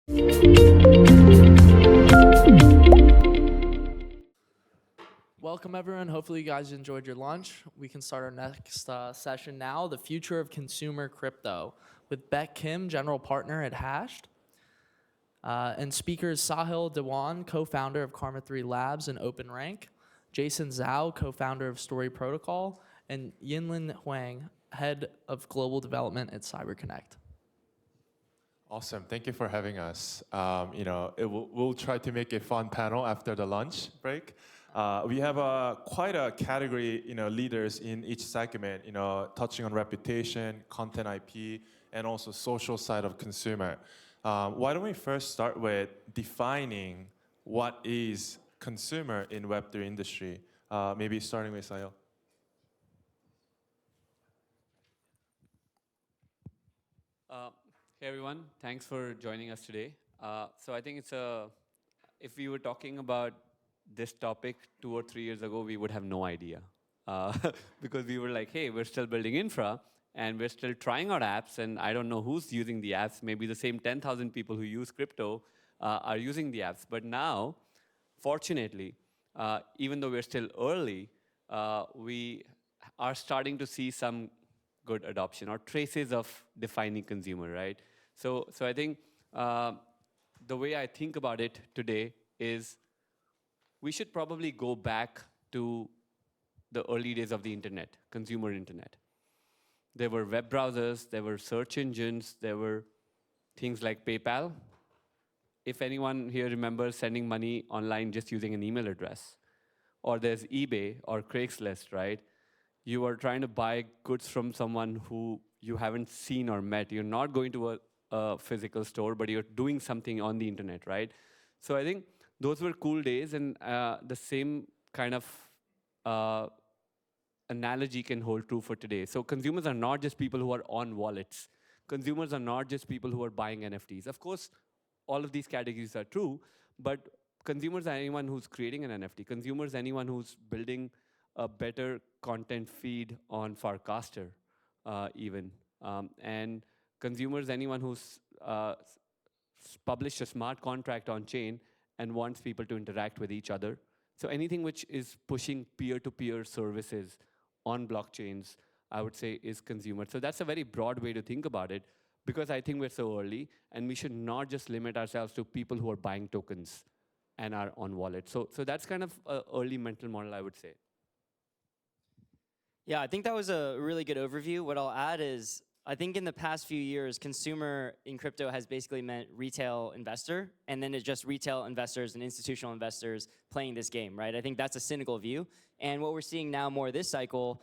Welcome everyone. Hopefully you guys enjoyed your lunch. We can start our next session now, the future of consumer crypto, with Baek Kim, general partner at Hashed, and speakers Sahil Dewan, co-founder of Karma3Labs and OpenRank, Jason Zhao, co-founder of Story Protocol, and Yilan Huang, head of global development at CyberConnect. Awesome. Thank you for having us. We'll try to make a fun panel after the lunch break. We have quite a category, leaders in each segment, touching on reputation, content IP, and also social side of consumer. Why don't we first start with defining what is consumer in Web3 industry? Maybe starting with Sahil. Hey everyone, thanks for joining us today. So I think if we were talking about this topic 2 or 3 years ago, we would have no idea. Because we were like, hey, we're still building infra, and we're still trying out apps, and I don't know who's using the apps. Maybe the same 10,000 people who use crypto are using the apps. But now, fortunately, even though we're still early, we are starting to see some good adoption or traces of defining consumer, right? So I think the way I think about it today is we should probably go back to the early days of the internet, consumer internet. There were web browsers, there were search engines, there were things like PayPal. If anyone here remembers sending money online just using an email address, or there's eBay or Craigslist, right? You are trying to buy goods from someone who you haven't seen or met. You're not going to a physical store, but you're doing something on the internet, right? So I think those were cool days, and the same kind of analogy can hold true for today. So consumers are not just people who are on wallets. Consumers are not just people who are buying NFTs. Of course, all of these categories are true, but consumers are anyone who's creating an NFT. Consumers, anyone who's building a better content feed on Farcaster, even. And consumers, anyone who's published a smart contract on chain and wants people to interact with each other. So anything which is pushing peer-to-peer services on blockchains, I would say, is consumer. So that's a very broad way to think about it, because I think we're so early, and we should not just limit ourselves to people who are buying tokens and are on wallet. So that's kind of an early mental model, I would say. Yeah, I think that was a really good overview. What I'll add is, I think in the past few years, consumer in crypto has basically meant retail investor, and then it's just retail investors and institutional investors playing this game, right? I think that's a cynical view. And what we're seeing now more this cycle,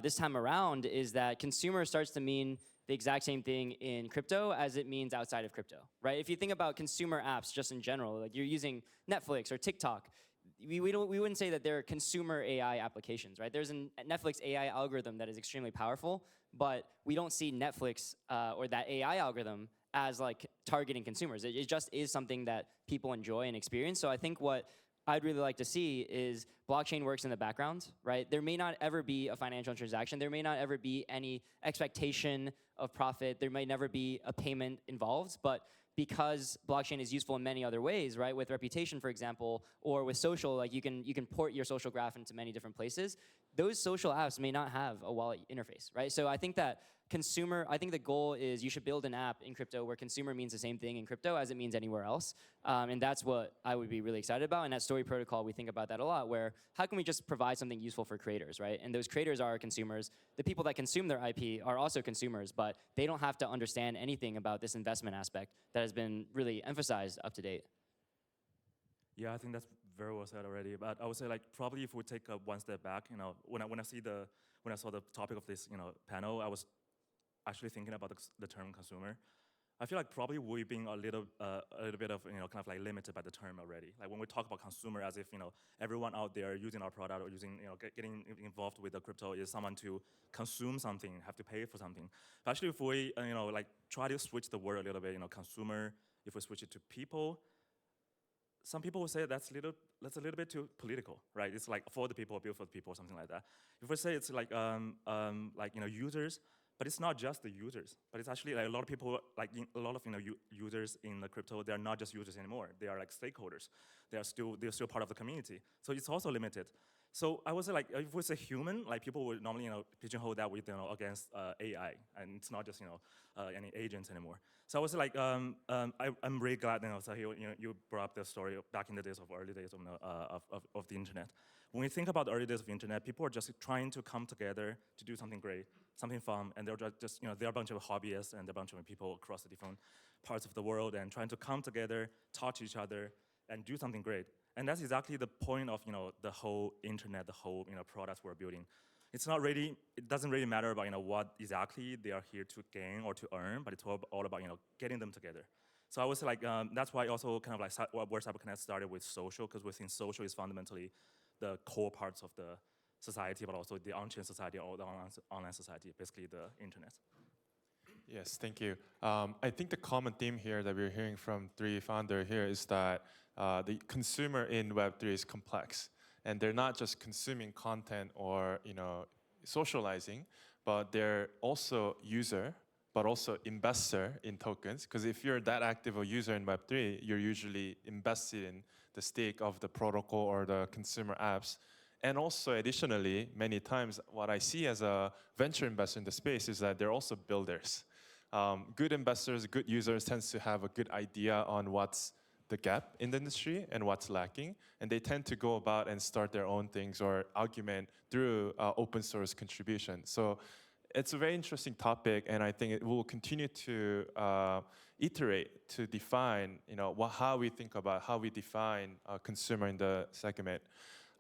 this time around, is that consumer starts to mean the exact same thing in crypto as it means outside of crypto, right? If you think about consumer apps just in general, like you're using Netflix or TikTok, we wouldn't say that they're consumer AI applications, right? There's a Netflix AI algorithm that is extremely powerful, but we don't see Netflix or that AI algorithm as like targeting consumers. It just is something that people enjoy and experience. So I think what I'd really like to see is blockchain works in the background, right? There may not ever be a financial transaction. There may not ever be any expectation of profit. There may never be a payment involved, but because blockchain is useful in many other ways, right? With reputation, for example, or with social, like you can port your social graph into many different places. Those social apps may not have a wallet interface, right? So I think that I think the goal is you should build an app in crypto where consumer means the same thing in crypto as it means anywhere else. And that's what I would be really excited about. And at Story Protocol, we think about that a lot, where how can we just provide something useful for creators, right? And those creators are consumers. The people that consume their IP are also consumers, but they don't have to understand anything about this investment aspect that has been really emphasized up to date. Yeah, I think that's very well said already. But I would say, like, probably if we take one step back, when I saw the topic of this, panel, I was actually thinking about the term consumer. I feel like probably we've been a little bit of, kind of like limited by the term already. Like when we talk about consumer as if, everyone out there using our product or using, getting involved with the crypto is someone to consume something, have to pay for something. But actually if we, like try to switch the word a little bit, consumer, if we switch it to people, some people will say that's a little bit too political, right? It's like for the people, build for the people, something like that. If we say it's like users, But it's not just the users, but it's actually like a lot of people, like a lot of users in the crypto, they're not just users anymore. They are like stakeholders. They're still part of the community. So it's also limited. So I would say like if we say human, like people would normally pigeonhole that with against AI, and it's not just any agents anymore. So I was like I'm really glad Sahil, you brought up the story back in the days of early days of the internet. When we think about the early days of the internet, people are just trying to come together to do something great, something fun, and they're just they're a bunch of hobbyists and they're a bunch of people across the different parts of the world and trying to come together, talk to each other, and do something great. And that's exactly the point of the whole internet, the whole products we're building. It doesn't really matter about what exactly they are here to gain or to earn, but it's all about getting them together. So I was like, that's why also kind of like where CyberConnect started with social, because we think social is fundamentally the core parts of the society, but also the on-chain society or the online society, basically the internet. Yes, thank you. I think the common theme here that we're hearing from three founders here is that the consumer in Web3 is complex, and they're not just consuming content or socializing, but they're also user, but also investor in tokens. Because if you're that active a user in Web3, you're usually invested in the stake of the protocol or the consumer apps. And also, additionally, many times what I see as a venture investor in the space is that they're also builders. Good investors, good users tends to have a good idea on what's the gap in the industry and what's lacking, and they tend to go about and start their own things or argument through open source contribution. So it's a very interesting topic, and I think it will continue to iterate to define, how we think about how we define consumer in the segment.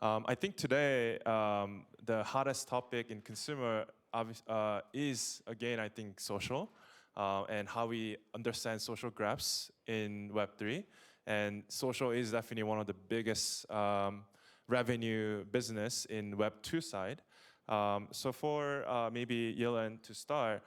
I think today the hottest topic in consumer is again, I think, social and how we understand social graphs in Web3. And social is definitely one of the biggest revenue business in Web2 side. So for maybe Yilan to start,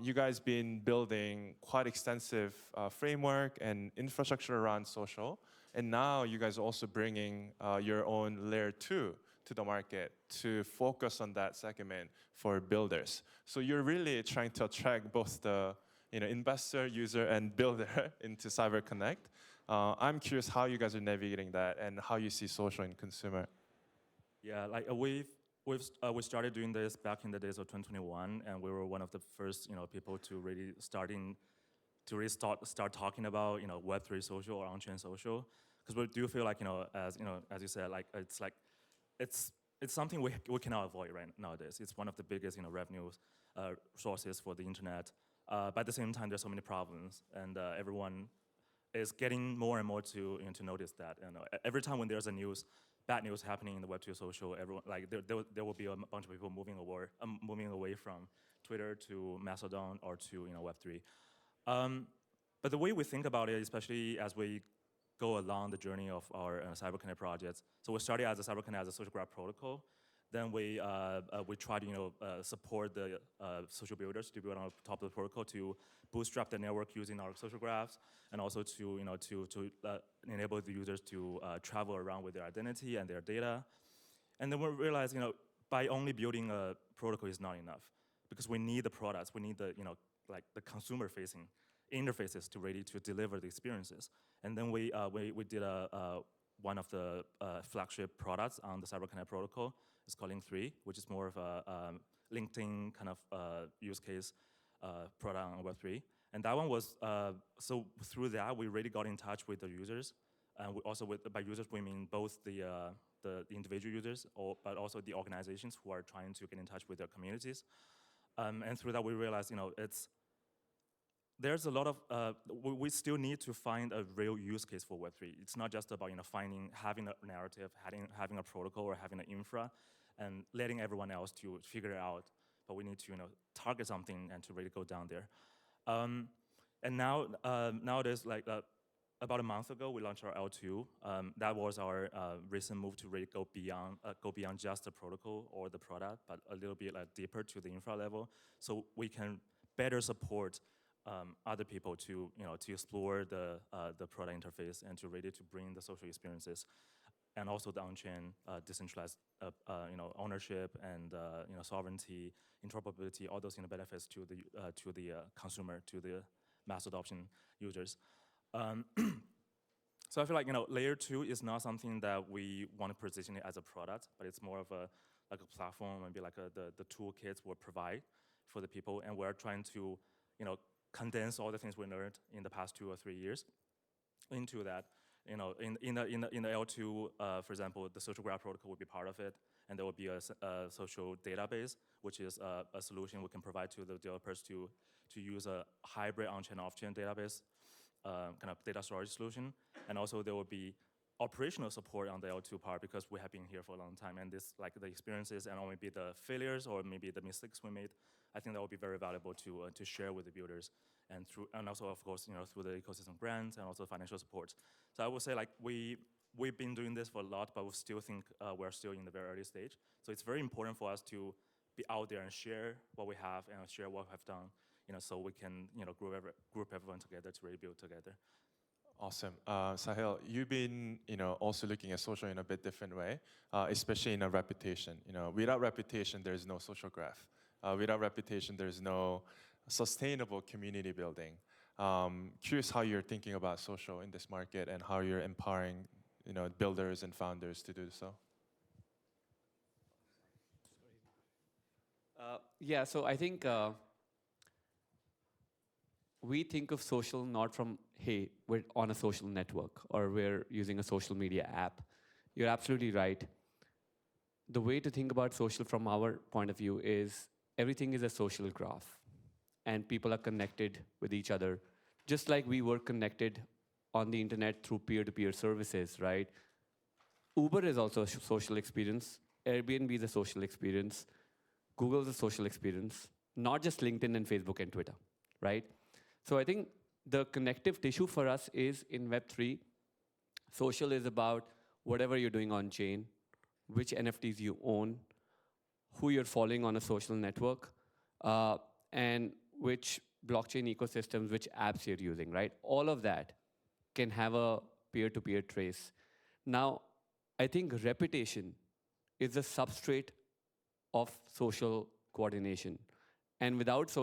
you guys been building quite extensive framework and infrastructure around social, and now you guys are also bringing your own layer 2 to the market to focus on that segment for builders. So you're really trying to attract both the investor, user, and builder into CyberConnect. I'm curious how you guys are navigating that and how you see social and consumer. Yeah, like we started doing this back in the days of 2021, and we were one of the first people to really start talking about Web3 social or on-chain social, because we do feel like as you said, like it's something we cannot avoid right nowadays. It's one of the biggest revenue sources for the internet. But at the same time, there's so many problems, and everyone is getting more and more to notice that. And every time when there's bad news happening in the Web2 social, everyone there will be a bunch of people moving away from Twitter to Mastodon or to Web3. But the way we think about it, especially as we go along the journey of our CyberConnect projects, so we started as a CyberConnect as a social graph protocol. Then we try to support the social builders to build on top of the protocol to bootstrap the network using our social graphs, and also to enable the users to travel around with their identity and their data. And then we realized by only building a protocol is not enough, because we need the products, we need the the consumer facing interfaces to ready to deliver the experiences. And then we did one of the flagship products on the CyberConnect protocol. It's called Link3, which is more of a LinkedIn kind of use case product on Web3. And that one was, so through that, we really got in touch with the users. And we also, by users, we mean both the individual users, but also the organizations who are trying to get in touch with their communities. And through that, we realized, there's a lot of, we still need to find a real use case for Web3. It's not just about having a narrative, having a protocol, or having an infra, and letting everyone else to figure it out. But we need to target something and to really go down there. And now nowadays, about a month ago, we launched our L2. That was our recent move to really go beyond just the protocol or the product, but a little bit deeper to the infra level, so we can better support other people to explore the product interface and to ready to bring the social experiences. and also the on-chain decentralized ownership and sovereignty, interoperability, all those benefits to the consumer, to the mass adoption users. So I feel like layer 2 is not something that we want to position it as a product, but it's more of a platform, maybe like the toolkits we'll provide for the people, and we're trying to condense all the things we learned in the past 2 or 3 years into that. In the L2, for example, the social graph protocol will be part of it, and there will be a social database, which is a solution we can provide to the developers to use a hybrid on-chain, off-chain database kind of data storage solution. And also there will be operational support on the L2 part because we have been here for a long time, and this the experiences and maybe the failures or maybe the mistakes we made, I think that will be very valuable to share with the builders, and also of course through the ecosystem grants and also financial support. So I would say we've been doing this for a lot, but we still think we're still in the very early stage. So it's very important for us to be out there and share what we have and share what we have done, so we can group everyone together to really build together. Awesome. Sahil, you've been also looking at social in a bit different way, especially in a reputation. Without reputation, there's no social graph. Without reputation, there's no sustainable community building. Curious how you're thinking about social in this market and how you're empowering builders and founders to do so. Yeah, so I think we think of social not from, hey, we're on a social network or we're using a social media app. You're absolutely right. The way to think about social from our point of view is everything is a social graph, and people are connected with each other, just like we were connected on the internet through peer-to-peer services, right? Uber is also a social experience. Airbnb is a social experience. Google is a social experience, not just LinkedIn and Facebook and Twitter, right? So I think the connective tissue for us is in Web3. Social is about whatever you're doing on chain, which NFTs you own, who you're following on a social network, and which blockchain ecosystems, which apps you're using, right? All of that can have a peer-to-peer trace. Now, I think reputation is a substrate of social coordination. And without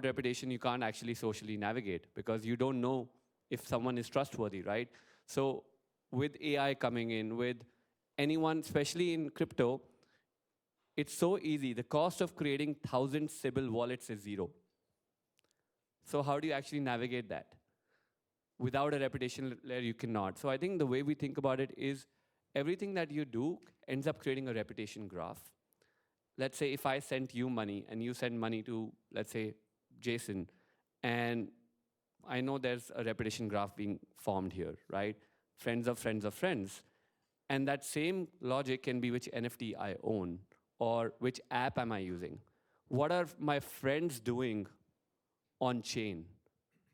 reputation, you can't actually socially navigate because you don't know if someone is trustworthy, right? So with AI coming in, with anyone, especially in crypto, it's so easy. The cost of creating 1,000 Sybil wallets is 0. So how do you actually navigate that? Without a reputation layer, you cannot. So I think the way we think about it is everything that you do ends up creating a reputation graph. Let's say if I sent you money and you send money to, let's say, Jason, and I know there's a reputation graph being formed here, right? Friends of friends of friends. And that same logic can be which NFT I own or which app am I using. What are my friends doing on chain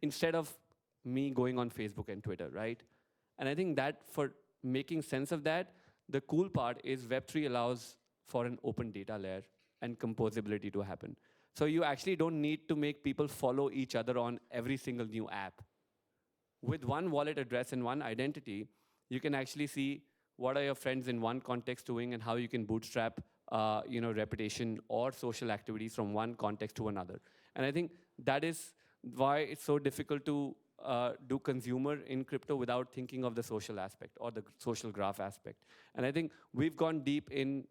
instead of me going on Facebook and Twitter, right? And I think that for making sense of that, the cool part is Web3 allows for an open data layer and composability to happen. So you actually don't need to make people follow each other on every single new app. With one wallet address and one identity, you can actually see what are your friends in one context doing and how you can bootstrap reputation or social activities from one context to another. And I think that is why it's so difficult to do consumer in crypto without thinking of the social aspect or the social graph aspect. And I think we've gone deep in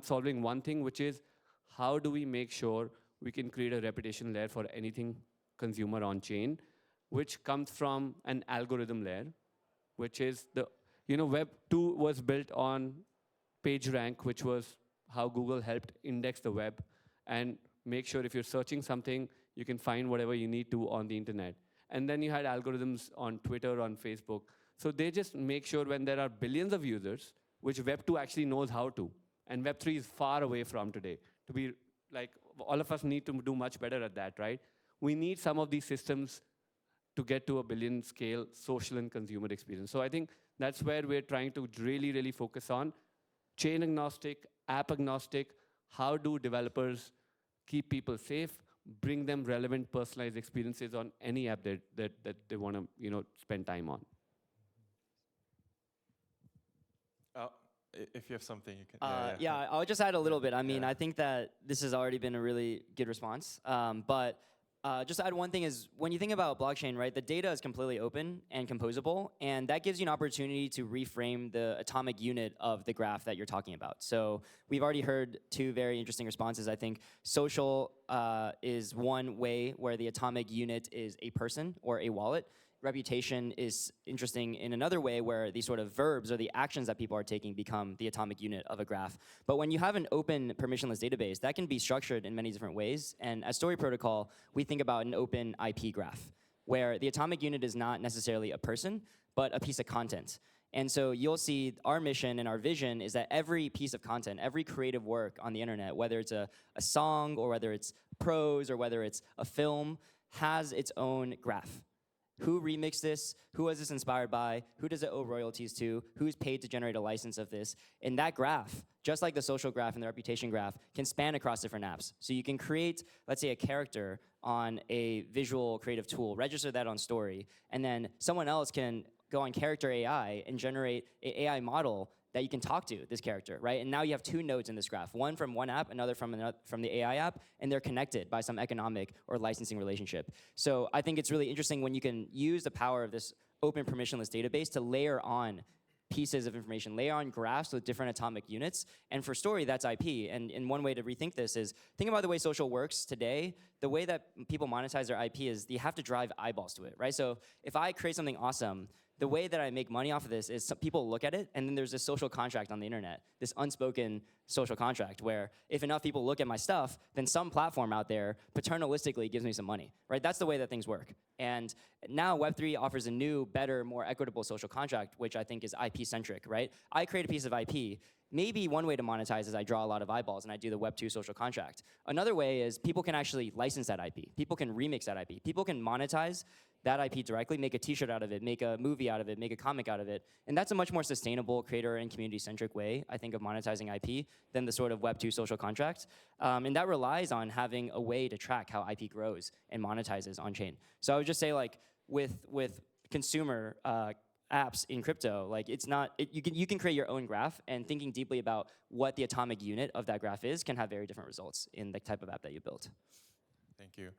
solving one thing, which is how do we make sure we can create a reputation layer for anything consumer on chain, which comes from an algorithm layer, which is Web 2 was built on PageRank, which was how Google helped index the web and make sure if you're searching something, you can find whatever you need to on the internet. And then you had algorithms on Twitter, on Facebook. So they just make sure when there are billions of users, which Web 2 actually knows how to. And Web 3 is far away from today. To be like, all of us need to do much better at that, right? We need some of these systems to get to a billion scale social and consumer experience. So I think that's where we're trying to really, really focus on chain agnostic, app agnostic. How do developers keep people safe, bring them relevant, personalized experiences on any app that they want to spend time on? If you have something, you can. Yeah, I'll just add a little bit. I mean, Yeah. I think that this has already been a really good response. But just to add one thing is when you think about blockchain, right, the data is completely open and composable, and that gives you an opportunity to reframe the atomic unit of the graph that you're talking about. So we've already heard two very interesting responses. I think social is one way where the atomic unit is a person or a wallet. Reputation is interesting in another way where these sort of verbs or the actions that people are taking become the atomic unit of a graph. But when you have an open permissionless database, that can be structured in many different ways. And as Story Protocol, we think about an open IP graph where the atomic unit is not necessarily a person, but a piece of content. And so you'll see our mission and our vision is that every piece of content, every creative work on the internet, whether it's a song or whether it's prose or whether it's a film, has its own graph. Who remixed this? Who was this inspired by? Who does it owe royalties to? Who's paid to generate a license of this? And that graph, just like the social graph and the reputation graph, can span across different apps. So you can create, let's say, a character on a visual creative tool, register that on Story, and then someone else can go on Character AI and generate an AI model that you can talk to this character, right? And now you have two nodes in this graph, one from one app, another from the AI app, and they're connected by some economic or licensing relationship. So I think it's really interesting when you can use the power of this open permissionless database to layer on pieces of information, layer on graphs with different atomic units. And for Story, that's IP. And one way to rethink this is, think about the way social works today. The way that people monetize their IP is you have to drive eyeballs to it, right? So if I create something awesome, the way that I make money off of this is some people look at it, and then there's this social contract on the internet, this unspoken social contract where if enough people look at my stuff, then some platform out there paternalistically gives me some money, right? That's the way that things work. And now Web3 offers a new, better, more equitable social contract, which I think is IP-centric, right? I create a piece of IP. Maybe one way to monetize is I draw a lot of eyeballs and I do the Web2 social contract. Another way is people can actually license that IP. People can remix that IP. People can monetize that IP directly, make a t-shirt out of it, make a movie out of it, make a comic out of it. And that's a much more sustainable, creator and community-centric way, I think, of monetizing IP than the sort of Web2 social contract. And that relies on having a way to track how IP grows and monetizes on-chain. So I would just say, like, with consumer apps in crypto, like it's not, you can create your own graph, and thinking deeply about what the atomic unit of that graph is can have very different results in the type of app that you built. Thank you.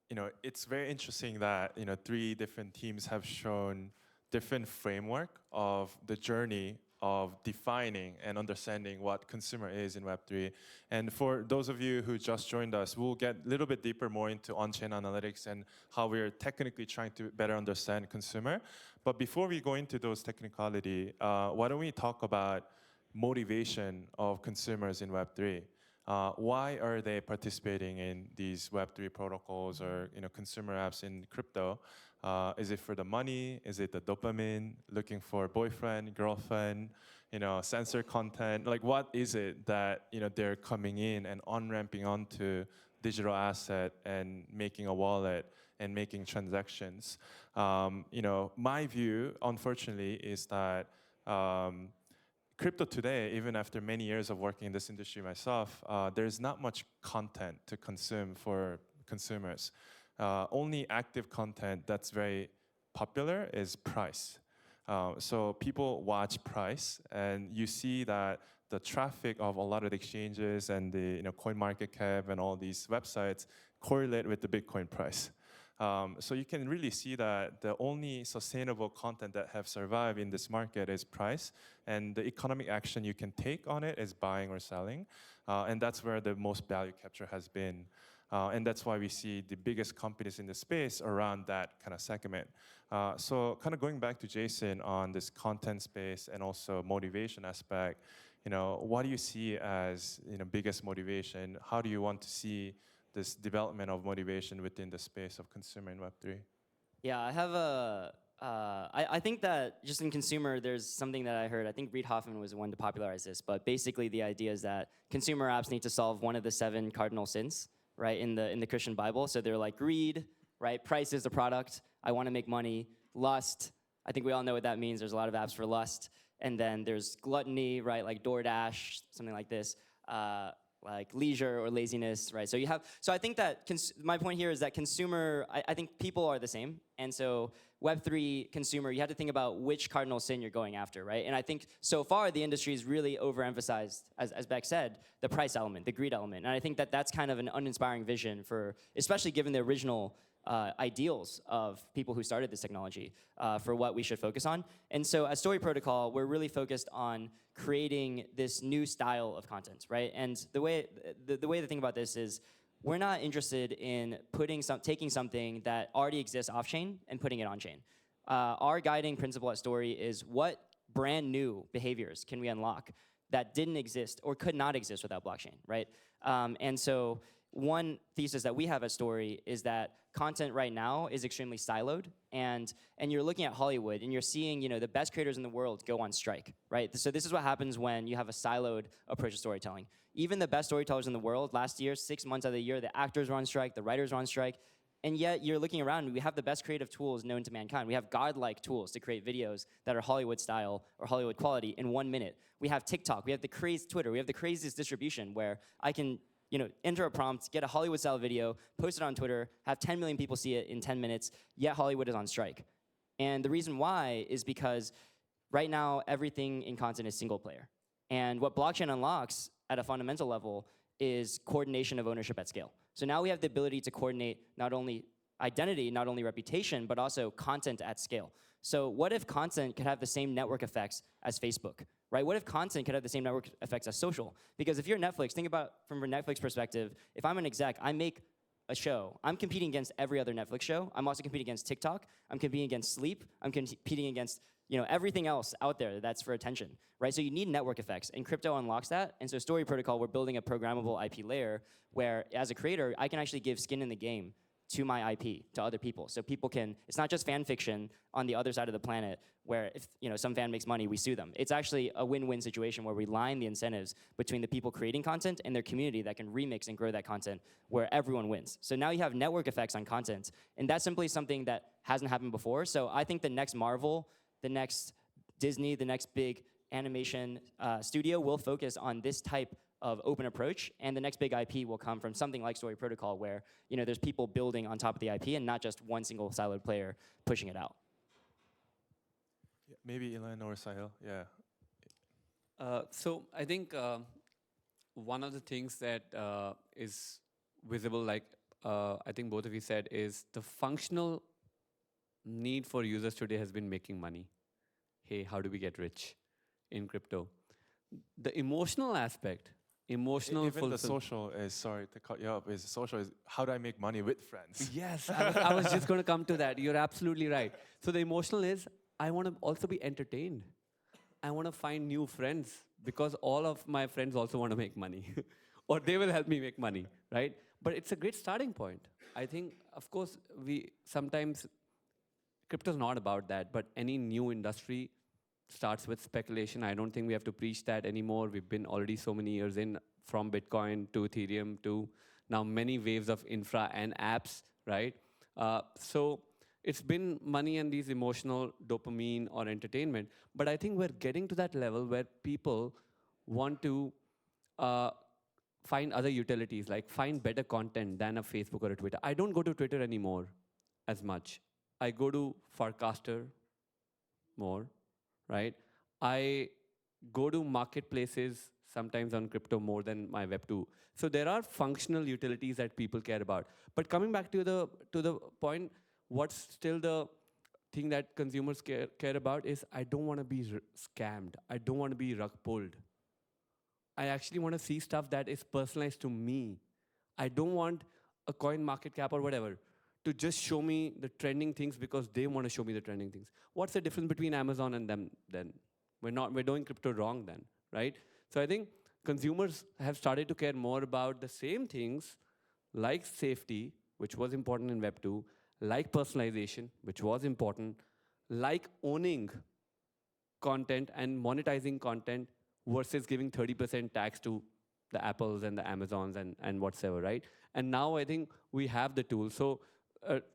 You know, it's very interesting that, you know, 3 different teams have shown different framework of the journey of defining and understanding what consumer is in Web3. And for those of you who just joined us, we'll get a little bit deeper more into on-chain analytics and how we're technically trying to better understand consumer. But before we go into those technicality, why don't we talk about motivation of consumers in Web3? Why are they participating in these Web3 protocols or, you know, consumer apps in crypto? Is it for the money? Is it the dopamine? Looking for boyfriend, girlfriend? You know, censor content? Like, what is it that, you know, they're coming in and on-ramping onto digital asset and making a wallet and making transactions? You know, my view, unfortunately, is that crypto today, even after many years of working in this industry myself, there's not much content to consume for consumers. Only active content that's very popular is price. So people watch price, and you see that the traffic of a lot of the exchanges and the, you know, CoinMarketCap and all these websites correlate with the Bitcoin price. So you can really see that the only sustainable content that have survived in this market is price, and the economic action you can take on it is buying or selling, and that's where the most value capture has been. And that's why we see the biggest companies in the space around that kind of segment. So kind of going back to Jason on this content space and also motivation aspect, you know, what do you see as, you know, biggest motivation? How do you want to see this development of motivation within the space of consumer in Web3? Yeah, I have I think that just in consumer, there's something that I heard. I think Reid Hoffman was the one to popularize this, but basically the idea is that consumer apps need to solve one of the 7 cardinal sins, right, in the Christian Bible. So they're like greed, right? Price is the product. I want to make money. Lust. I think we all know what that means. There's a lot of apps for lust. And then there's gluttony, right? Like DoorDash, something like this. like leisure or laziness, right? So you have, so I think that my point here is that consumer, I think people are the same. And so Web3 consumer, you have to think about which cardinal sin you're going after, right? And I think so far the industry has really overemphasized, as Baek said, the price element, the greed element. And I think that that's kind of an uninspiring vision for, especially given the original ideals of people who started this technology for what we should focus on. And so at Story Protocol, we're really focused on creating this new style of content, right? And the way to think about this is we're not interested in taking something that already exists off-chain and putting it on-chain. Our guiding principle at Story is what brand new behaviors can we unlock that didn't exist or could not exist without blockchain, right? And so one thesis that we have at Story is that content right now is extremely siloed, and you're looking at Hollywood and you're seeing the best creators in the world go on strike, right? So this is what happens when you have a siloed approach to storytelling. Even the best storytellers in the world, last year, 6 months out of the year, the actors were on strike, the writers were on strike, and yet you're looking around and we have the best creative tools known to mankind. We have godlike tools to create videos that are Hollywood style or Hollywood quality in 1 minute. We have TikTok, we have the crazy Twitter, we have the craziest distribution where I can enter a prompt, get a Hollywood-style video, post it on Twitter, have 10 million people see it in 10 minutes, yet Hollywood is on strike. And the reason why is because right now, everything in content is single player. And what blockchain unlocks at a fundamental level is coordination of ownership at scale. So now we have the ability to coordinate not only identity, not only reputation, but also content at scale. So what if content could have the same network effects as Facebook, right? What if content could have the same network effects as social? Because if you're Netflix, think about from a Netflix perspective, if I'm an exec, I make a show. I'm competing against every other Netflix show. I'm also competing against TikTok. I'm competing against sleep. I'm competing against everything else out there that's for attention, right? So you need network effects, and crypto unlocks that. And so Story Protocol, we're building a programmable IP layer where, as a creator, I can actually give skin in the game to my IP, to other people. So people can, it's not just fan fiction on the other side of the planet where if some fan makes money, we sue them. It's actually a win-win situation where we line the incentives between the people creating content and their community that can remix and grow that content where everyone wins. So now you have network effects on content, and that's simply something that hasn't happened before. So I think the next Marvel, the next Disney, the next big animation studio will focus on this type of open approach, and the next big IP will come from something like Story Protocol where there's people building on top of the IP and not just one single siloed player pushing it out. Yeah, maybe Yilan or Sahil, yeah. So I think one of the things that is visible, like I think both of you said, is the functional need for users today has been making money. Hey, how do we get rich in crypto? The emotional aspect, Even the social is, sorry to cut you up, is social is how do I make money with friends? Yes, I was just going to come to that. You're absolutely right. So the emotional is, I want to also be entertained. I want to find new friends because all of my friends also want to make money or they will help me make money, right? But it's a great starting point. I think, of course, sometimes crypto is not about that, but any new industry starts with speculation. I don't think we have to preach that anymore. We've been already so many years in, from Bitcoin to Ethereum to now many waves of infra and apps, right? So it's been money and these emotional dopamine or entertainment. But I think we're getting to that level where people want to find other utilities, like find better content than a Facebook or a Twitter. I don't go to Twitter anymore as much. I go to Farcaster more, right? I go to marketplaces sometimes on crypto more than my Web2. So there are functional utilities that people care about. But coming back to the point, what's still the thing that consumers care about is I don't want to be scammed. I don't want to be rug pulled. I actually want to see stuff that is personalized to me. I don't want a coin market cap or whatever to just show me the trending things because they want to show me the trending things. What's the difference between Amazon and them then? We're doing crypto wrong then, right? So I think consumers have started to care more about the same things like safety, which was important in Web 2, like personalization, which was important, like owning content and monetizing content versus giving 30% tax to the Apples and the Amazons and whatsoever, right? And now I think we have the tools. So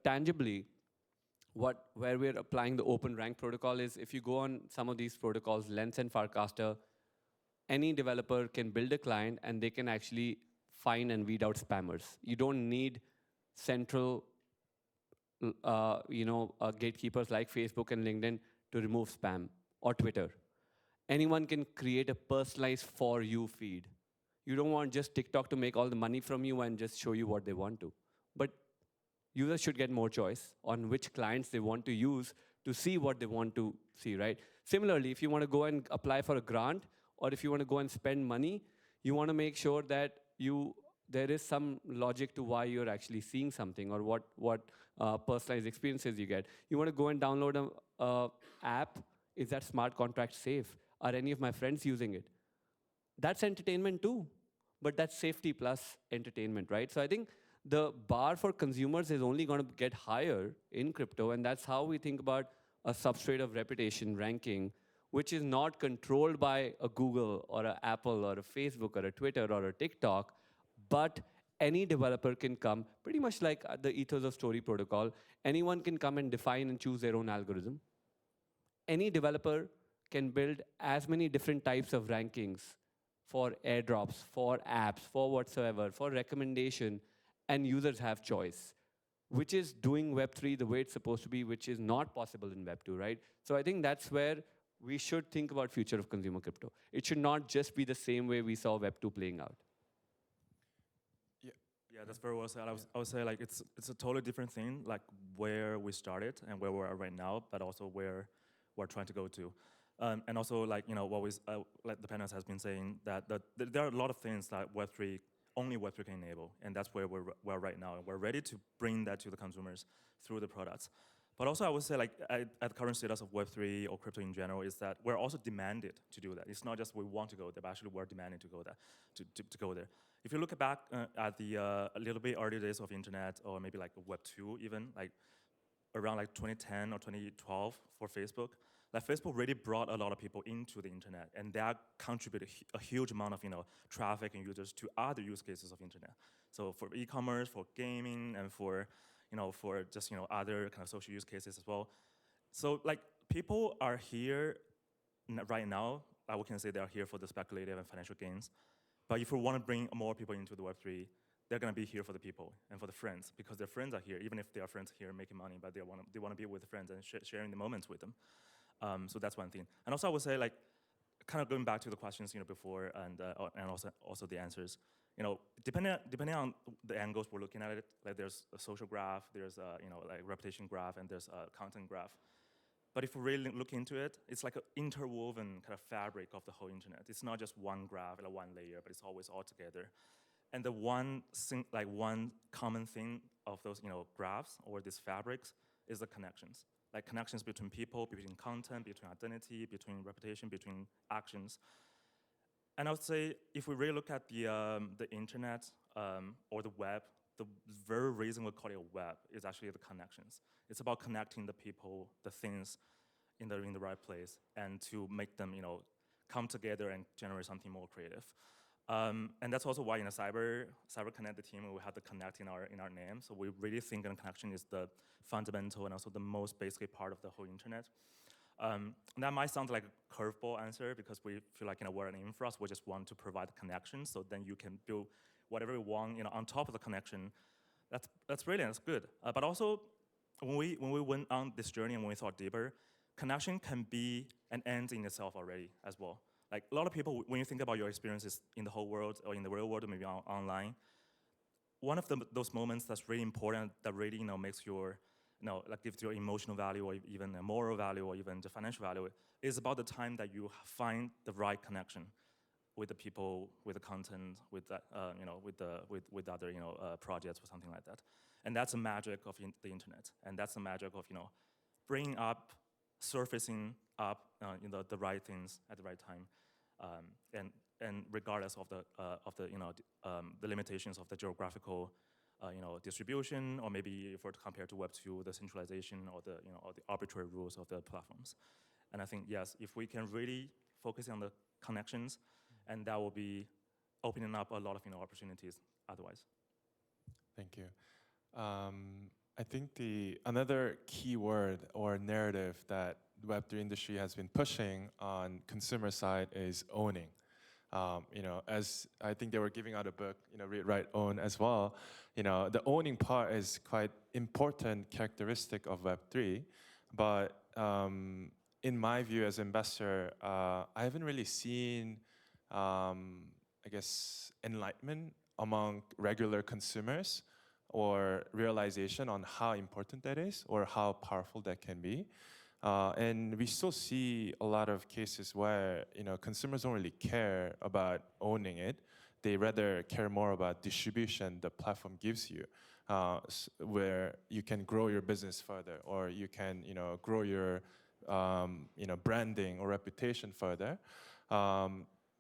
tangibly, where we're applying the OpenRank protocol is if you go on some of these protocols, Lens and Farcaster, any developer can build a client and they can actually find and weed out spammers. You don't need central gatekeepers like Facebook and LinkedIn to remove spam, or Twitter. Anyone can create a personalized for you feed. You don't want just TikTok to make all the money from you and just show you what they want to. But users should get more choice on which clients they want to use to see what they want to see, right? Similarly, if you want to go and apply for a grant, or if you want to go and spend money, you want to make sure that there is some logic to why you're actually seeing something, or what personalized experiences you get. You want to go and download a app. Is that smart contract safe? Are any of my friends using it? That's entertainment too, but that's safety plus entertainment, right? So I think the bar for consumers is only going to get higher in crypto, and that's how we think about a substrate of reputation ranking, which is not controlled by a Google or an Apple or a Facebook or a Twitter or a TikTok, but any developer can come, pretty much like the ethos of story protocol. Anyone can come and define and choose their own algorithm. Any developer can build as many different types of rankings for airdrops, for apps, for whatsoever, for recommendation, and users have choice, which is doing Web3 the way it's supposed to be, which is not possible in Web2, right? So I think that's where we should think about future of consumer crypto. It should not just be the same way we saw Web2 playing out. Yeah, that's very well said. I would say like it's a totally different thing, like where we started and where we are right now, but also where we're trying to go to. And also, like, what we, like the panelists has been saying, that there are a lot of things that only Web3 can enable, and that's where we're right now, and we're ready to bring that to the consumers through the products. But also, I would say, like, at the current status of Web3 or crypto in general, is that we're also demanded to do that. It's not just we want to go there, but actually we're demanded to go there. To go there. If you look back at the a little bit early days of internet, or maybe like Web2 even, like around like 2010 or 2012 for Facebook, like Facebook really brought a lot of people into the internet, and that contributed a huge amount of traffic and users to other use cases of internet. So for e-commerce, for gaming, and for for just other kind of social use cases as well. So like people are here right now. We can say they are here for the speculative and financial gains. But if we want to bring more people into the Web3, they're going to be here for the people and for the friends, because their friends are here, even if they are friends here making money, but they want to be with friends and sharing the moments with them. So that's one thing. And also I would say, like, kind of going back to the questions before, and also the answers. Depending on the angles we're looking at it, like there's a social graph, there's a like reputation graph, and there's a content graph. But if we really look into it, it's like an interwoven kind of fabric of the whole internet. It's not just one graph or one layer, but it's always all together. And the one common thing of those graphs or these fabrics is the connections. Like connections between people, between content, between identity, between reputation, between actions. And I would say if we really look at the internet or the web, the very reason we call it a web is actually the connections. It's about connecting the people, the things in the right place, and to make them come together and generate something more creative. And that's also why in a CyberConnect, the team, we have the connect in our name. So we really think that connection is the fundamental and also the most basic part of the whole internet. That might sound like a curveball answer, because we feel like we're an infra, so we just want to provide connections, so then you can build whatever you want on top of the connection. That's brilliant, that's good. But also, when we went on this journey and when we thought deeper, connection can be an end in itself already as well. Like a lot of people, when you think about your experiences in the whole world or in the real world or maybe online, one of those moments that's really important, that really makes your like gives your emotional value or even a moral value or even the financial value, is about the time that you find the right connection with the people, with the content, with that, with other projects or something like that. And that's the magic of the internet, and that's the magic of bringing up, surfacing up the right things at the right time, and regardless of the limitations of the geographical distribution, or maybe if we're to compare to Web2, the centralization or the arbitrary rules of the platforms. And I think, yes, if we can really focus on the connections, and that will be opening up a lot of opportunities otherwise. Thank you. I think another keyword or narrative that the Web3 industry has been pushing on consumer side is owning. As I think they were giving out a book, Read, Write, Own as well. The owning part is quite important characteristic of Web3, but in my view as investor, I haven't really seen, I guess, enlightenment among regular consumers or realization on how important that is or how powerful that can be. And we still see a lot of cases where consumers don't really care about owning it. They rather care more about distribution the platform gives you, where you can grow your business further, or you can grow your branding or reputation further.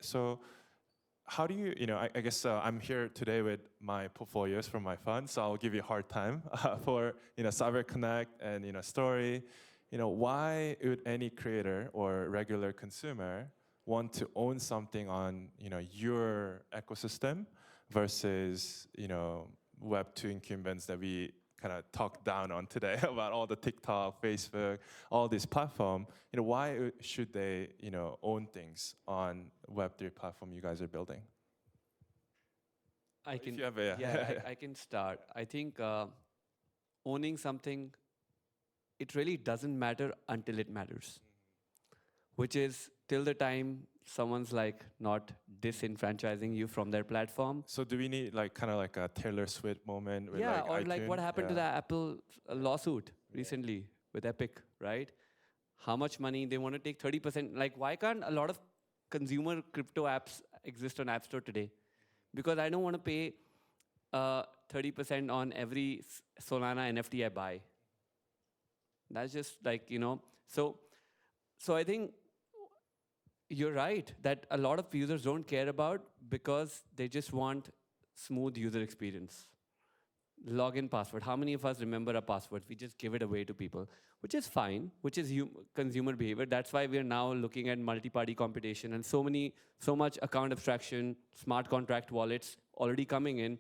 So how do you, I guess I'm here today with my portfolios from my fund, so I'll give you a hard time for CyberConnect and Story. Why would any creator or regular consumer want to own something on your ecosystem versus Web2 incumbents that we kind of talked down on today about all the TikTok, Facebook, all these platforms? Why should they own things on Web3 platform you guys are building? I can, If you have a, I can start. I think owning something, it really doesn't matter until it matters, which is till the time someone's like not disenfranchising you from their platform. So do we need kind of like a Taylor Swift moment with Yeah, like or like what iTunes? happened to the Apple lawsuit recently with Epic, right? How much money they want to take 30%. Like, why can't a lot of consumer crypto apps exist on App Store today? Because I don't want to pay 30% on every Solana NFT I buy. That's just like, So I think you're right that a lot of users don't care about because they just want smooth user experience. Login password. How many of us remember a password? We just give it away to people, which is fine, which is consumer behavior. That's why we are now looking at multi-party computation and so much account abstraction, smart contract wallets already coming in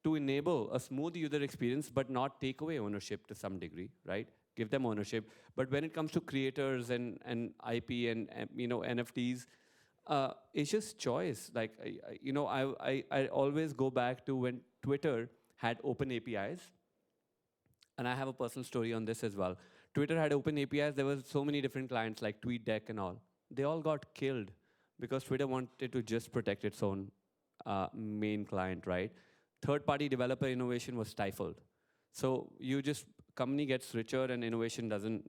to enable a smooth user experience, but not take away ownership to some degree, right? Give them ownership. But when it comes to creators and IP and NFTs, it's just choice. Like I always go back to when Twitter had open APIs, and I have a personal story on this as well. Twitter had open APIs. There were so many different clients like TweetDeck and all. They all got killed because Twitter wanted to just protect its own main client, right? Third-party developer innovation was stifled. So company gets richer and innovation doesn't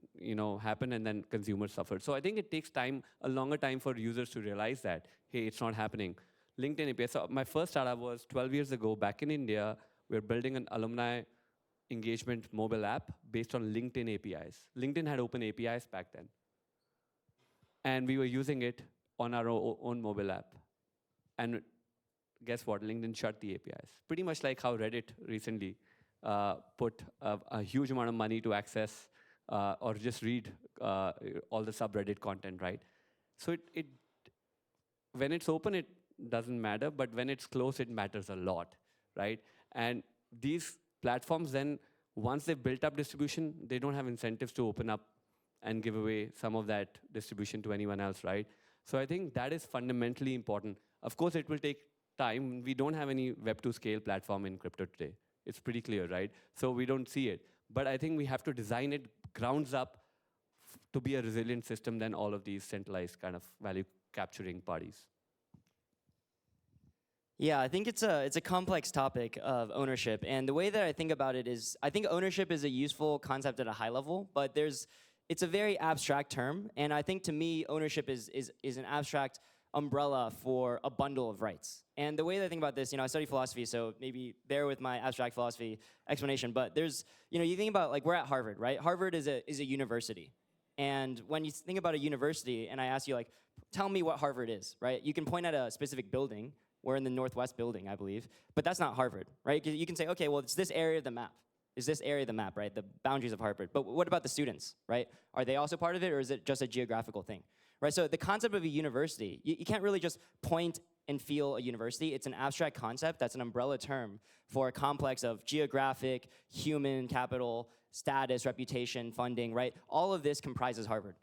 happen, and then consumers suffer. So I think it takes a longer time for users to realize that, hey, it's not happening. LinkedIn API. So my first startup was 12 years ago back in India. We're building an alumni engagement mobile app based on LinkedIn APIs. LinkedIn had open APIs back then. And we were using it on our own mobile app. And guess what? LinkedIn shut the APIs. Pretty much like how Reddit recently put a huge amount of money to access or just read all the subreddit content, right? So when it's open, it doesn't matter, but when it's closed, it matters a lot, right? And these platforms then, once they've built up distribution, they don't have incentives to open up and give away some of that distribution to anyone else, right? So I think that is fundamentally important. Of course, it will take time. We don't have any Web2 scale platform in crypto today. It's pretty clear, right? So we don't see it. But I think we have to design it grounds up to be a resilient system than all of these centralized kind of value capturing parties. Yeah, I think it's a complex topic of ownership. And the way that I think about it is, I think ownership is a useful concept at a high level, but it's a very abstract term. And I think to me, ownership is an abstract umbrella for a bundle of rights. And the way that I think about this, I study philosophy, so maybe bear with my abstract philosophy explanation, but there's, you think about, like, we're at Harvard, right? Harvard is a university. And when you think about a university, and I ask you, like, tell me what Harvard is, right? You can point at a specific building. We're in the Northwest building, I believe, but that's not Harvard, right? You can say, okay, well, it's this area of the map. Is this area of the map, right? The boundaries of Harvard. But what about the students, right? Are they also part of it, or is it just a geographical thing? Right, so the concept of a university, you can't really just point and feel a university. It's an abstract concept that's an umbrella term for a complex of geographic, human capital, status, reputation, funding, right? All of this comprises Harvard.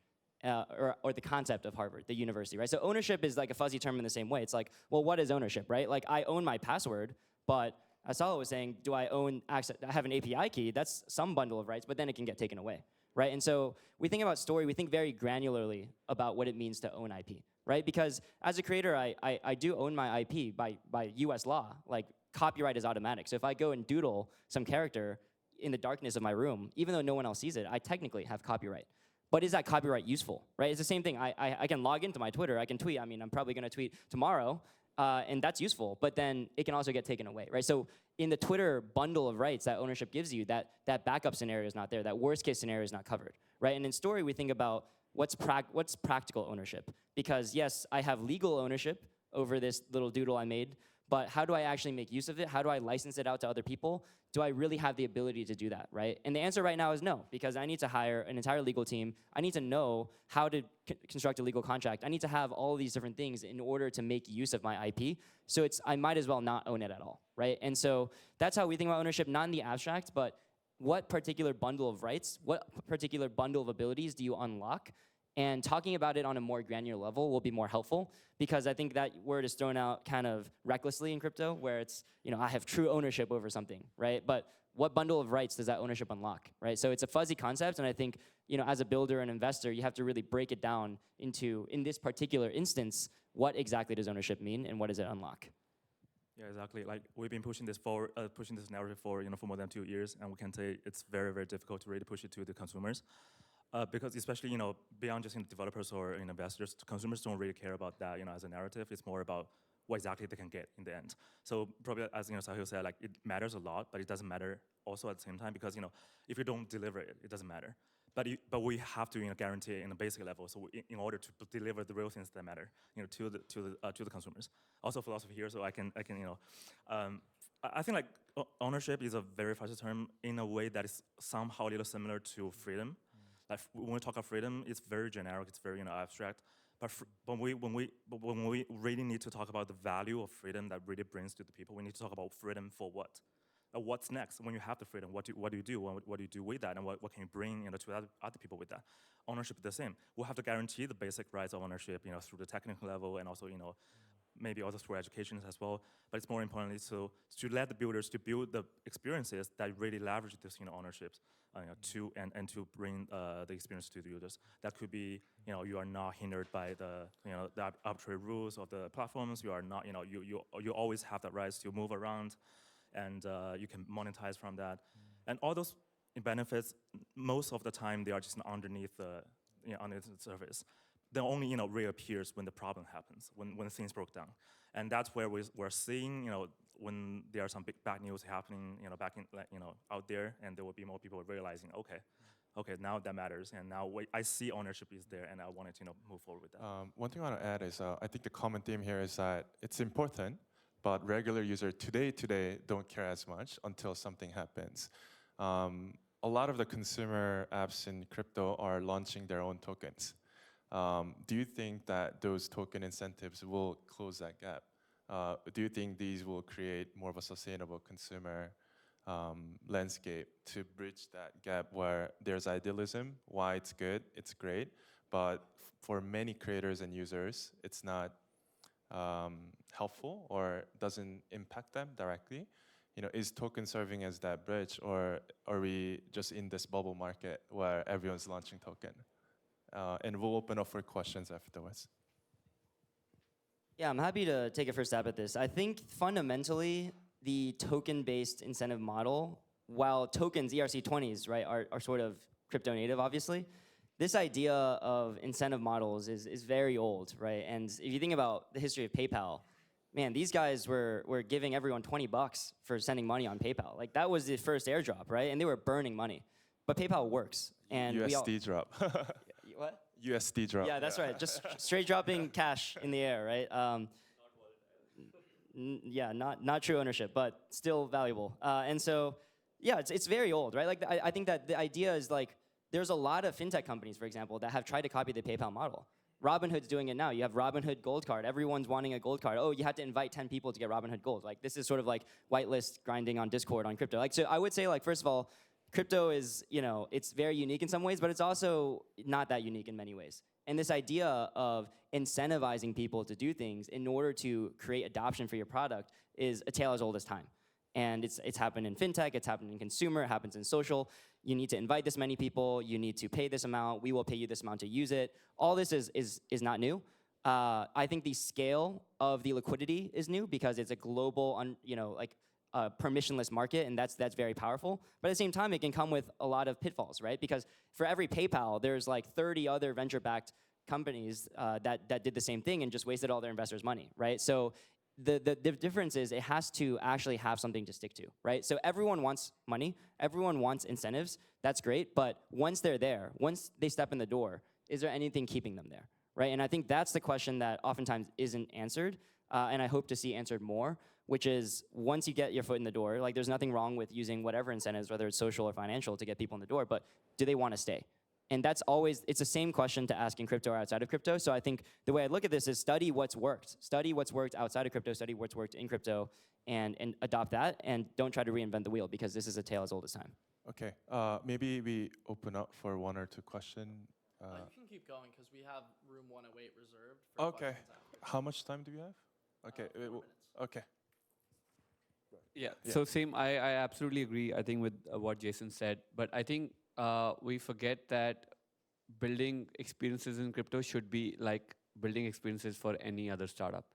or the concept of Harvard, the university, right? So ownership is like a fuzzy term in the same way. It's like, well, what is ownership, right? Like I own my password, but as Sahil was saying, do I own access? I have an API key. That's some bundle of rights, but then it can get taken away, right? And so we think about story. We think very granularly about what it means to own IP, right? Because as a creator, I do own my IP by U.S. law. Like copyright is automatic. So if I go and doodle some character in the darkness of my room, even though no one else sees it, I technically have copyright. But is that copyright useful, right? It's the same thing. I can log into my Twitter. I can tweet. I mean, I'm probably going to tweet tomorrow, and that's useful. But then it can also get taken away, right? So in the Twitter bundle of rights that ownership gives you, that backup scenario is not there. That worst case scenario is not covered, right? And in story, we think about what's practical ownership. Because yes, I have legal ownership over this little doodle I made, but how do I actually make use of it? How do I license it out to other people? Do I really have the ability to do that, right? And the answer right now is no, because I need to hire an entire legal team. I need to know how to construct a legal contract. I need to have all of these different things in order to make use of my IP. So I might as well not own it at all, right? And so that's how we think about ownership, not in the abstract, but what particular bundle of rights, what particular bundle of abilities do you unlock? And talking about it on a more granular level will be more helpful, because I think that word is thrown out kind of recklessly in crypto, where it's, I have true ownership over something, right? But what bundle of rights does that ownership unlock, right? So it's a fuzzy concept, and I think, as a builder and investor, you have to really break it down into, in this particular instance, what exactly does ownership mean and what does it unlock? Yeah, exactly. Like we've been pushing this forward, pushing this narrative for for more than 2 years, and we can say it's very, very difficult to really push it to the consumers. Because especially, beyond just developers or investors, consumers don't really care about that, as a narrative. It's more about what exactly they can get in the end. So probably, as Sahil said, like it matters a lot, but it doesn't matter also at the same time, because if you don't deliver it, it doesn't matter. But we have to guarantee it in a basic level. So in order to deliver the real things that matter, to the consumers. Also philosophy here, so I think like ownership is a very fuzzy term in a way that is somehow a little similar to freedom. Like when we talk about freedom, it's very generic, it's very abstract. But when we really need to talk about the value of freedom that really brings to the people, we need to talk about freedom for what? What's next? When you have the freedom, what do you do? What do you do with that? And what can you bring to other people with that? Ownership is the same. We'll have to guarantee the basic rights of ownership, through the technical level, and also maybe also through education as well. But it's more importantly to let the builders to build the experiences that really leverage this ownership. To bring the experience to the users. That could be, you are not hindered by the arbitrary rules of the platforms. You are not, you always have the rights to move around, and you can monetize from that. And all those benefits, most of the time, they are just underneath the surface. They only reappears when the problem happens, when things broke down, and that's where we're seeing when there are some big bad news happening back in out there, and there will be more people realizing okay, now that matters, and now I see ownership is there, and I wanted to move forward with that. One thing I want to add is I think the common theme here is that it's important, but regular users today don't care as much until something happens. A lot of the consumer apps in crypto are launching their own tokens. Do you think that those token incentives will close that gap? Do you think these will create more of a sustainable consumer landscape to bridge that gap where there's idealism, why it's good, it's great, but for many creators and users, it's not helpful or doesn't impact them directly? Is token serving as that bridge, or are we just in this bubble market where everyone's launching token? And we'll open up for questions afterwards. Yeah, I'm happy to take a first stab at this. I think fundamentally, the token-based incentive model, while tokens, ERC20s, right, are sort of crypto native, obviously, this idea of incentive models is very old, right? And if you think about the history of PayPal, man, these guys were giving everyone $20 for sending money on PayPal. Like that was the first airdrop, right? And they were burning money. But PayPal works. And USD drop. What? USD drop. Yeah, that's right. Just straight dropping cash in the air, right? Yeah, not true ownership, but still valuable. And so, yeah, it's very old, right? Like I think that the idea is like there's a lot of fintech companies, for example, that have tried to copy the PayPal model. Robinhood's doing it now. You have Robinhood Gold Card. Everyone's wanting a Gold Card. Oh, you have to invite 10 people to get Robinhood Gold. Like this is sort of like whitelist grinding on Discord on crypto. Like so, I would say like first of all, crypto is, it's very unique in some ways, but it's also not that unique in many ways. And this idea of incentivizing people to do things in order to create adoption for your product is a tale as old as time. And it's happened in fintech, it's happened in consumer, it happens in social. You need to invite this many people, you need to pay this amount, we will pay you this amount to use it. All this is not new. I think the scale of the liquidity is new because it's a global, permissionless market, and that's very powerful. But at the same time, it can come with a lot of pitfalls, right? Because for every PayPal, there's like 30 other venture-backed companies that did the same thing and just wasted all their investors' money, right? So the difference is it has to actually have something to stick to, right? So everyone wants money, everyone wants incentives, that's great, but once they're there, once they step in the door, is there anything keeping them there, right? And I think that's the question that oftentimes isn't answered, and I hope to see answered more, which is once you get your foot in the door, like there's nothing wrong with using whatever incentives, whether it's social or financial, to get people in the door, but do they want to stay? And that's always, it's the same question to ask in crypto or outside of crypto. So I think the way I look at this is study what's worked. Study what's worked outside of crypto, study what's worked in crypto, and adopt that, and don't try to reinvent the wheel because this is a tale as old as time. Okay, maybe we open up for one or two questions. You can keep going because we have room 108 reserved for Okay, questions after. how much time do we have? Okay, 4 minutes. okay. Yeah. Yeah. So same, I absolutely agree, I think, with what Jason said. But I think we forget that building experiences in crypto should be like building experiences for any other startup.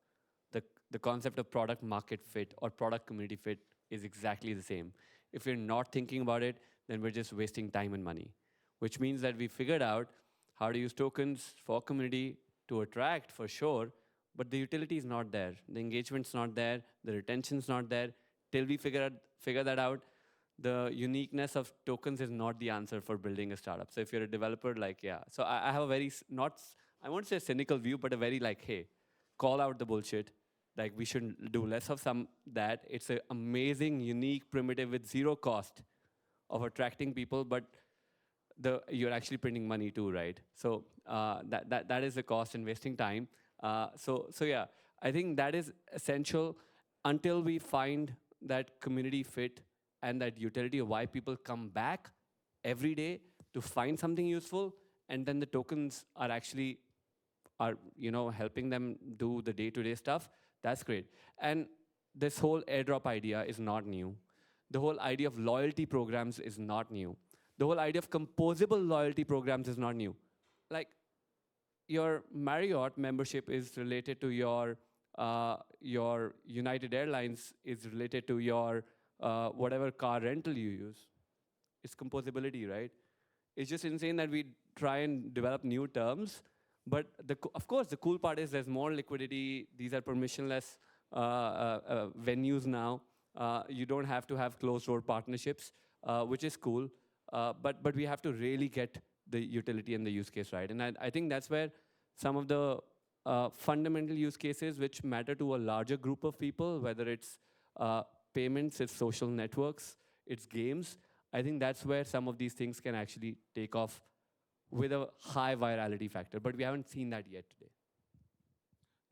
The concept of product market fit or product community fit is exactly the same. If we're not thinking about it, then we're just wasting time and money, which means that we figured out how to use tokens for community to attract, for sure, but the utility is not there. The engagement's not there. The retention's not there. Till we figure that out, the uniqueness of tokens is not the answer for building a startup. So if you're a developer, like, yeah. So I have a very, I won't say cynical view, but a very like, hey, call out the bullshit. Like, we should do less of that. It's an amazing, unique primitive with zero cost of attracting people, but you're actually printing money too, right? So that is the cost in wasting time. So yeah, I think that is essential until we find that community fit and that utility of why people come back every day to find something useful, and then the tokens are actually helping them do the day-to-day stuff. That's great. And this whole airdrop idea is not new. The whole idea of loyalty programs is not new. The whole idea of composable loyalty programs is not new. Like, your Marriott membership is related to your United Airlines is related to your whatever car rental you use. It's composability, right? It's just insane that we try and develop new terms. But of course, the cool part is there's more liquidity. These are permissionless venues now. You don't have to have closed-door partnerships, which is cool. But we have to really get the utility and the use case right. And I think that's where some of the fundamental use cases which matter to a larger group of people, whether it's payments, it's social networks, it's games, I think that's where some of these things can actually take off with a high virality factor. But we haven't seen that yet today.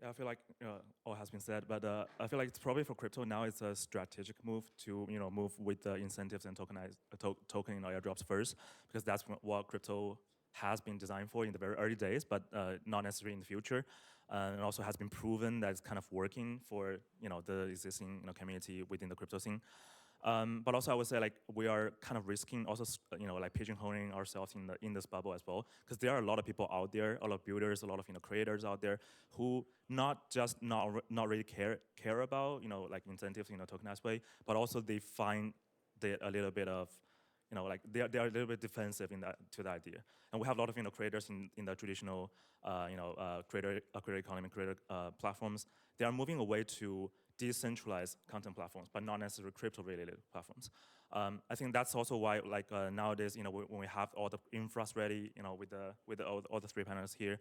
Yeah, I feel like all has been said, but I feel like it's probably for crypto now. It's a strategic move to move with the incentives and token airdrops first, because that's what crypto has been designed for in the very early days, but not necessarily in the future. And also has been proven that it's kind of working for the existing community within the crypto scene. But also I would say like we are kind of risking also like pigeonholing ourselves in this bubble as well, because there are a lot of people out there, a lot of builders, a lot of creators out there who not just not really care about like incentives tokenized way, but also they find a little bit of like they are a little bit defensive to the idea. And we have a lot of creators in the traditional creator economy, creator platforms. They are moving away to decentralized content platforms, but not necessarily crypto-related platforms. I think that's also why, like nowadays, when we have all the infras ready, with all the three panels here,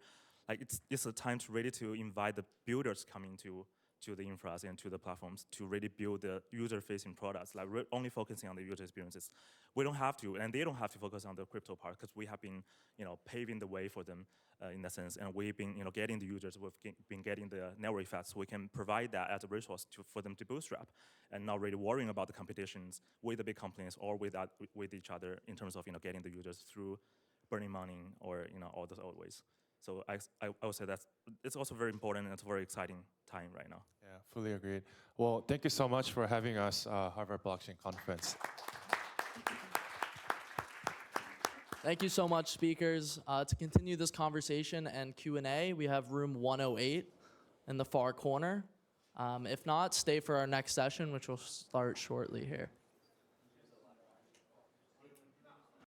like it's a time to ready to invite the builders coming to to the infras and to the platforms to really build the user-facing products, like we're only focusing on the user experiences. We don't have to, and they don't have to focus on the crypto part because we have been, paving the way for them in that sense, and we've been, getting the users, we've been getting the network effects, so we can provide that as a resource for them to bootstrap, and not really worrying about the competitions with the big companies or with each other in terms of, getting the users through burning money or, all those other ways. So I would say it's also very important, and it's a very exciting time right now. Yeah, fully agreed. Well, thank you so much for having us, Harvard Blockchain Conference. Thank you so much, speakers. To continue this conversation and Q&A, we have room 108 in the far corner. If not, stay for our next session, which will start shortly here.